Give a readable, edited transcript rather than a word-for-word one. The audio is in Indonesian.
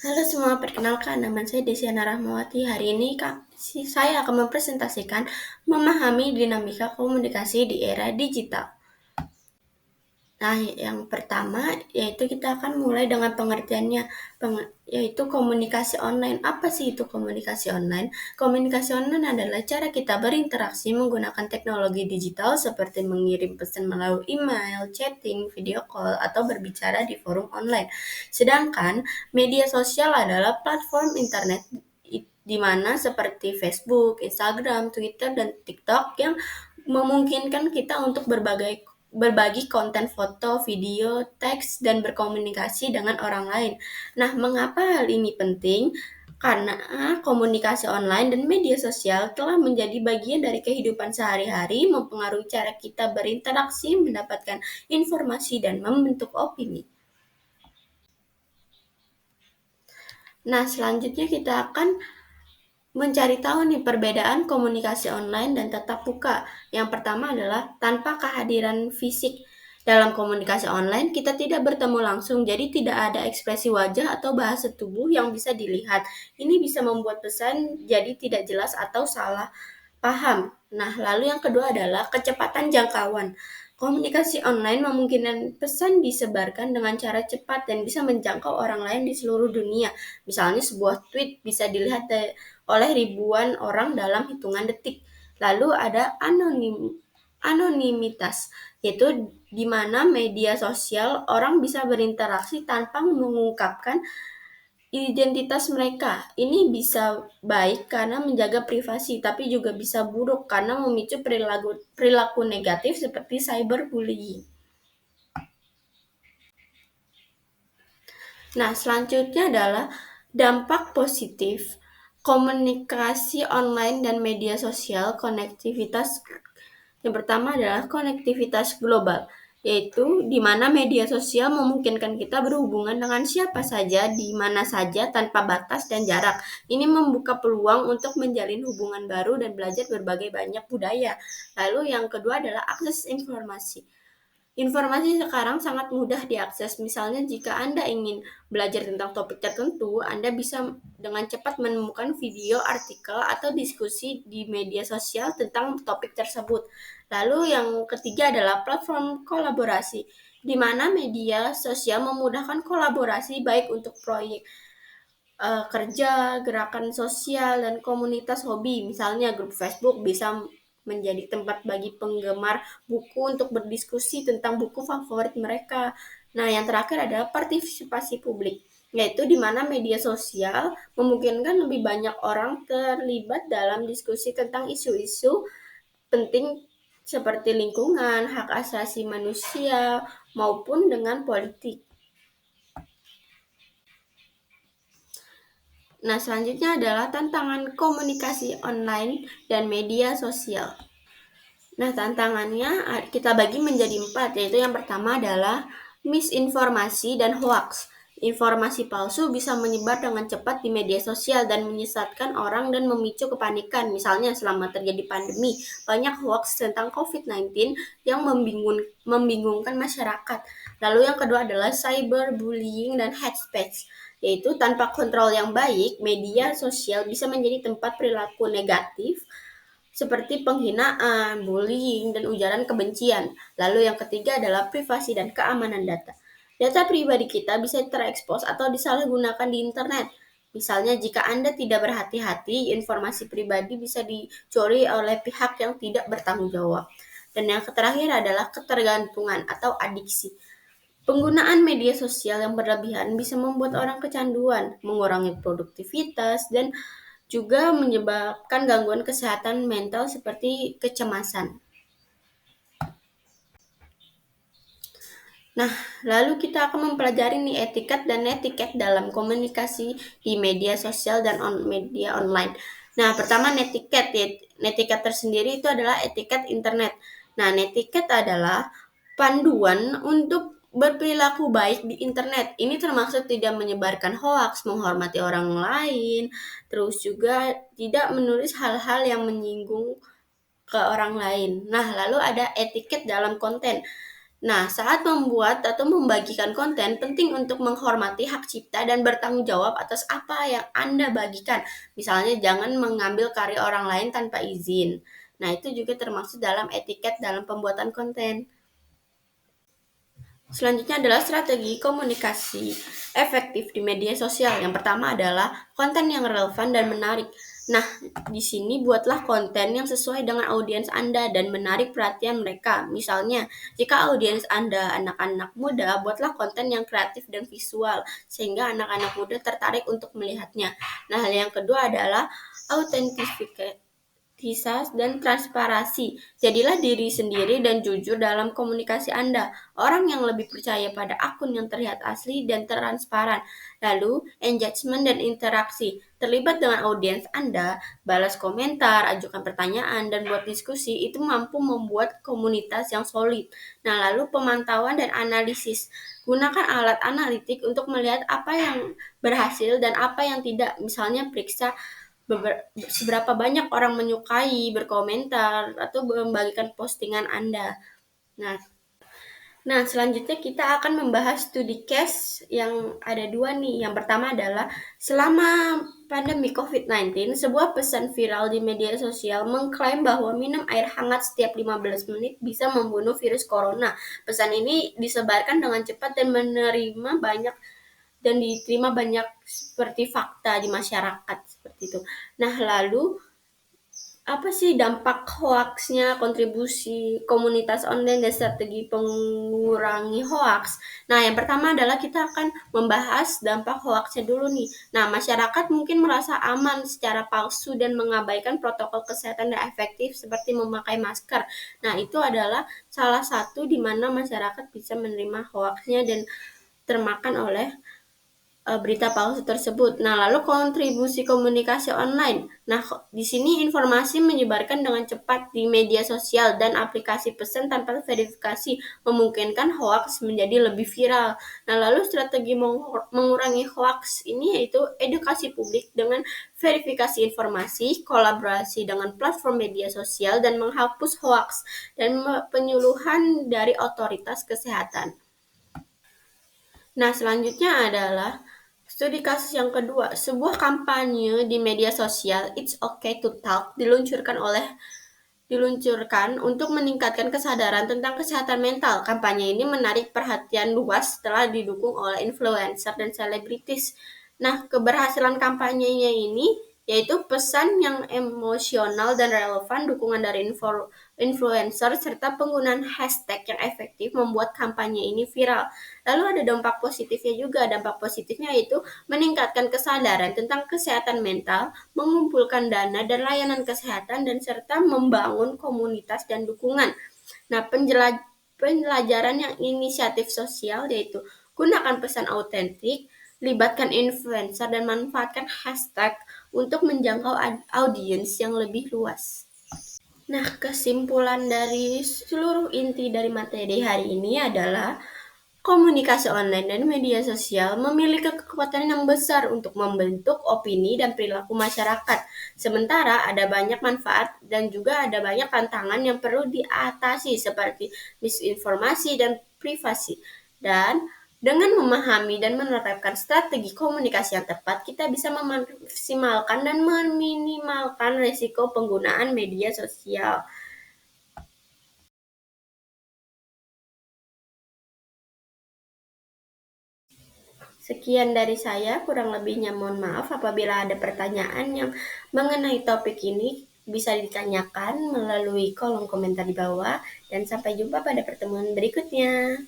Halo semua, perkenalkan nama saya Desiana Rahmawati. Hari ini saya akan mempresentasikan memahami dinamika komunikasi di era digital. Nah, yang pertama yaitu kita akan mulai dengan pengertiannya, yaitu komunikasi online. Apa sih itu komunikasi online? Komunikasi online adalah cara kita berinteraksi menggunakan teknologi digital seperti mengirim pesan melalui email, chatting, video call, atau berbicara di forum online. Sedangkan media sosial adalah platform internet di mana seperti Facebook, Instagram, Twitter, dan TikTok yang memungkinkan kita untuk berbagi konten foto, video, teks, dan berkomunikasi dengan orang lain. Nah, mengapa hal ini penting? Karena komunikasi online dan media sosial telah menjadi bagian dari kehidupan sehari-hari, mempengaruhi cara kita berinteraksi, mendapatkan informasi, dan membentuk opini. Nah, selanjutnya kita akan mencari tahu nih perbedaan komunikasi online dan tatap muka. Yang pertama adalah tanpa kehadiran fisik. Dalam komunikasi online, kita tidak bertemu langsung, jadi tidak ada ekspresi wajah atau bahasa tubuh yang bisa dilihat. Ini bisa membuat pesan jadi tidak jelas atau salah paham. Nah, lalu yang kedua adalah kecepatan jangkauan. Komunikasi online memungkinkan pesan disebarkan dengan cara cepat dan bisa menjangkau orang lain di seluruh dunia. Misalnya sebuah tweet bisa dilihat oleh ribuan orang dalam hitungan detik. Lalu ada anonimitas, yaitu di mana media sosial orang bisa berinteraksi tanpa mengungkapkan identitas mereka. Ini bisa baik karena menjaga privasi, tapi juga bisa buruk karena memicu perilaku, perilaku negatif seperti cyberbullying. Nah, selanjutnya adalah dampak positif komunikasi online dan media sosial konektivitas. Yang pertama adalah konektivitas global, yaitu di mana media sosial memungkinkan kita berhubungan dengan siapa saja, di mana saja, tanpa batas dan jarak. Ini membuka peluang untuk menjalin hubungan baru dan belajar berbagai banyak budaya. Lalu yang kedua adalah akses informasi. Informasi sekarang sangat mudah diakses. Misalnya jika Anda ingin belajar tentang topik tertentu, Anda bisa dengan cepat menemukan video, artikel, atau diskusi di media sosial tentang topik tersebut. Lalu yang ketiga adalah platform kolaborasi, di mana media sosial memudahkan kolaborasi baik untuk proyek kerja, gerakan sosial, dan komunitas hobi. Misalnya grup Facebook bisa menjadi tempat bagi penggemar buku untuk berdiskusi tentang buku favorit mereka. Nah, yang terakhir adalah partisipasi publik, yaitu di mana media sosial memungkinkan lebih banyak orang terlibat dalam diskusi tentang isu-isu penting seperti lingkungan, hak asasi manusia, maupun dengan politik. Nah, selanjutnya adalah tantangan komunikasi online dan media sosial. Nah, tantangannya kita bagi menjadi 4, yaitu yang pertama adalah misinformasi dan hoax. Informasi palsu bisa menyebar dengan cepat di media sosial dan menyesatkan orang dan memicu kepanikan. Misalnya selama terjadi pandemi, banyak hoax tentang COVID-19 yang membingungkan masyarakat. Lalu yang kedua adalah cyberbullying dan hate speech, yaitu tanpa kontrol yang baik, media sosial bisa menjadi tempat perilaku negatif seperti penghinaan, bullying, dan ujaran kebencian. Lalu yang ketiga adalah privasi dan keamanan data. Data pribadi kita bisa terekspos atau disalahgunakan di internet. Misalnya jika Anda tidak berhati-hati, informasi pribadi bisa dicuri oleh pihak yang tidak bertanggung jawab. Dan yang terakhir adalah ketergantungan atau adiksi. Penggunaan media sosial yang berlebihan bisa membuat orang kecanduan, mengurangi produktivitas, dan juga menyebabkan gangguan kesehatan mental seperti kecemasan. Nah, lalu kita akan mempelajari nih etiket dan netiket dalam komunikasi di media sosial dan media online. Nah, pertama netiket. Netiket tersendiri itu adalah etiket internet. Nah, netiket adalah panduan untuk berperilaku baik di internet. Ini termasuk tidak menyebarkan hoaks, menghormati orang lain, terus juga tidak menulis hal-hal yang menyinggung ke orang lain. Nah, lalu ada etiket dalam konten. Nah, saat membuat atau membagikan konten, penting untuk menghormati hak cipta dan bertanggung jawab atas apa yang Anda bagikan. Misalnya, jangan mengambil karya orang lain tanpa izin. Nah, itu juga termasuk dalam etiket dalam pembuatan konten. Selanjutnya adalah strategi komunikasi efektif di media sosial. Yang pertama adalah konten yang relevan dan menarik. Nah, di sini buatlah konten yang sesuai dengan audiens Anda dan menarik perhatian mereka. Misalnya, jika audiens Anda anak-anak muda, buatlah konten yang kreatif dan visual sehingga anak-anak muda tertarik untuk melihatnya. Nah, hal yang kedua adalah autentifikasi dan transparansi. Jadilah diri sendiri dan jujur dalam komunikasi Anda. Orang yang lebih percaya pada akun yang terlihat asli dan transparan. Lalu, engagement dan interaksi. Terlibat dengan audiens Anda, balas komentar, ajukan pertanyaan, dan buat diskusi, itu mampu membuat komunitas yang solid. Nah, lalu pemantauan dan analisis. Gunakan alat analitik untuk melihat apa yang berhasil dan apa yang tidak. Misalnya, periksa seberapa banyak orang menyukai, berkomentar, atau membagikan postingan Anda. Nah, selanjutnya kita akan membahas studi case yang ada dua nih. Yang pertama adalah selama pandemi COVID-19, sebuah pesan viral di media sosial mengklaim bahwa minum air hangat setiap 15 menit bisa membunuh virus corona. Pesan ini disebarkan dengan cepat dan diterima banyak seperti fakta di masyarakat seperti itu. Nah, lalu apa sih dampak hoaxnya, kontribusi komunitas online dan strategi pengurangi hoax? Nah, yang pertama adalah kita akan membahas dampak hoaxnya dulu nih. Nah, masyarakat mungkin merasa aman secara palsu dan mengabaikan protokol kesehatan yang efektif seperti memakai masker. Nah, itu adalah salah satu di mana masyarakat bisa menerima hoaxnya dan termakan oleh berita palsu tersebut. Nah, lalu kontribusi komunikasi online. Nah, di sini informasi menyebarkan dengan cepat di media sosial dan aplikasi pesan tanpa verifikasi memungkinkan hoaks menjadi lebih viral. Nah, lalu strategi mengurangi hoaks ini yaitu edukasi publik dengan verifikasi informasi, kolaborasi dengan platform media sosial, dan menghapus hoaks dan penyuluhan dari otoritas kesehatan. Nah, selanjutnya adalah studi kasus yang kedua. Sebuah kampanye di media sosial, It's Okay to Talk, diluncurkan untuk meningkatkan kesadaran tentang kesehatan mental. Kampanye ini menarik perhatian luas setelah didukung oleh influencer dan selebritis. Nah, keberhasilan kampanyenya ini yaitu pesan yang emosional dan relevan, dukungan dari influencer, serta penggunaan hashtag yang efektif membuat kampanye ini viral. Lalu ada dampak positifnya juga. Dampak positifnya yaitu meningkatkan kesadaran tentang kesehatan mental, mengumpulkan dana dan layanan kesehatan, dan serta membangun komunitas dan dukungan. Nah, penjelajaran yang inisiatif sosial yaitu gunakan pesan autentik, libatkan influencer, dan manfaatkan hashtag untuk menjangkau audiens yang lebih luas. Nah, kesimpulan dari seluruh inti dari materi hari ini adalah komunikasi online dan media sosial memiliki kekuatan yang besar untuk membentuk opini dan perilaku masyarakat. Sementara ada banyak manfaat dan juga ada banyak tantangan yang perlu diatasi seperti misinformasi dan privasi. Dan dengan memahami dan menerapkan strategi komunikasi yang tepat, kita bisa memaksimalkan dan meminimalkan risiko penggunaan media sosial. Sekian dari saya, kurang lebihnya mohon maaf. Apabila ada pertanyaan yang mengenai topik ini, bisa ditanyakan melalui kolom komentar di bawah. Dan sampai jumpa pada pertemuan berikutnya.